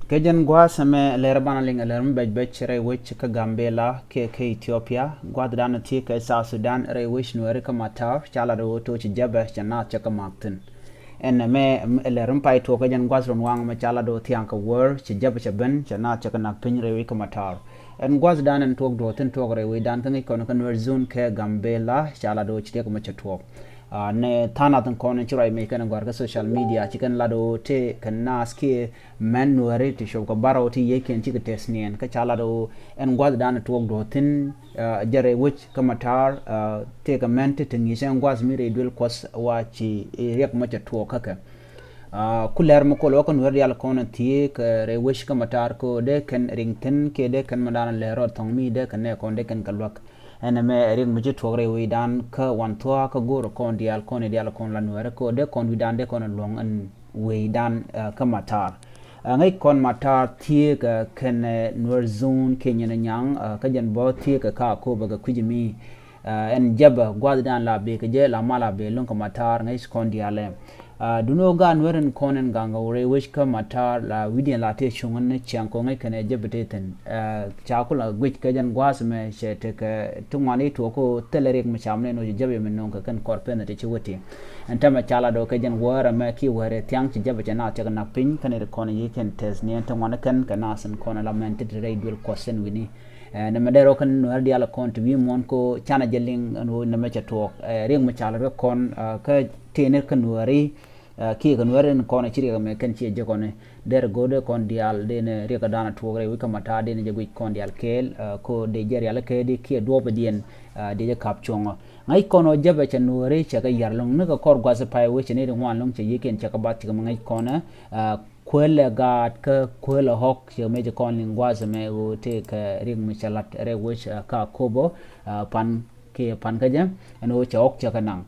Kejen gwa same Läär banaling alarm bɛcbɛc re wich ka Gambela ke Ethiopia gwa dana ti ke South Sudan re wich nuääri ka mataar chala do to ci jäbɛ chana chaka maktin en me alarm pai to kejen gwa ron wang ma chala do thiaaŋ ka wäär ci jäbɛ chaben chana chaka nak piny re wi ka mataar en gwa dan tok do tin tok re wi dan kan ko Nuer zone ke Gambela chala do ci tek ma chatok ne thoknath kon chirai me kan gor ka social media chicken lado te kan nas ke men nuääri ti show ko baro ti yeken ti tesnien ka chala do en gwad dan tok do tin jare which ka mataar te ka men te tingi sen gwaz mi re dul kos wa ci rek ma cha tok ka kuler mo ko ko nuer yal kon ti ke re which ka mataar ko de kan ringten ke de kan madana lero tong mi de kan ne kon de kan kalwak en me ring muje togre wi dan ka wan to ka goro kon dial kon la nuer ko de kon wi dan de kon long an wi dan ka mataar ngai kon mataar tie ka ken Nuer zone kenya nyang ka jan bo tie ka ko ba ga kujimi en jaba gwad dan la be ke je la mala be lon ka mataar ngai kon diale duno ga nweren konen ganga ure wish ka mataar la widien la te chungan ne chanko ngai kane jebeteten chakula gwich ka jan gwas me shete ka tungwani to ko telerek me chamne no jebe men non ka kan korpen te chiwati antama chala do ka jan wara me ki ware tyang chi jebe na ta na pin kane kon yiken tes ne tungwana kan kana san kon la mente re dul kosen wini na madero kan nuer dia la kon to wi mon ko chana jeling no na me chatok ring me chala re kon ka tener kan nueri ki kan nuerin kon chiri me kan chi je kon der gode kon dial de ne re ka dana togre wi ka mata de ne je wi kon dial kel ko de jer yala ke de ki do be dien de je kap chongo ngai kono jabe cha nueri cha ga yarlong ne ka kor gwa se pai wi ne de wan long che yiken cha ka bat ga ngai kona kwele gat ka kwele hok che me je kon lingwa se me o te ka ring me chalat re wi ka kobo pan ke pan ka je no cha ok cha kanang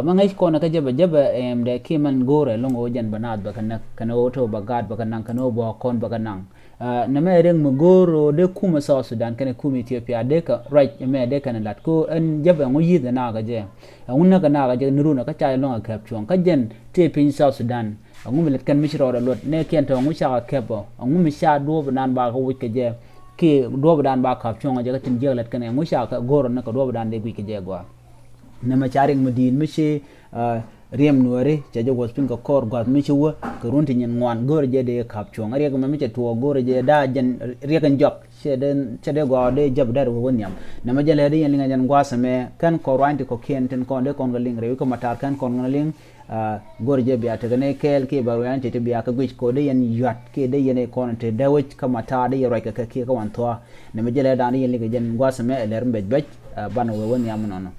mangai ko na ka jaba em de kiman gore longo jan banat ba kana oto bagad ba kana kano bo kon ba kana na me reng mo goro de kuma South Sudan kana kuma Ethiopia de ka right me de kana lat ko en jaba ngo yi da na ga je unna ka na ga je nuru na ka cha longa kap chuang ka jen te pin South Sudan ngu mi let kan mishro da lot ne ken to ngu cha ka bo ngu mi sha do banan ba ko ke je ke do banan ba kap chuang je ka tin je let kan ngu sha ka goro na ka do banan de ke je gwa nama charing mudin mishi riem nueri chajo gospin ko kor gwa mishi wo kurunti nyen ngwan gor je de kap chong ari ko miche to gor je da jen rieken jok chede go de jab dar wo nyam nama jele de yen linga jan gwa same kan ko ranti ko kenten ko de kon ling re ko matar kan kon ling gor je biya te ne kel ke ba ran te biya ka gwich ko de yen yat ke de yen kon te da wich ka mata de yoro ka ke ka wan to nama jele da yen linga jan gwa same Läär bɛcbɛc ban wo nyam nono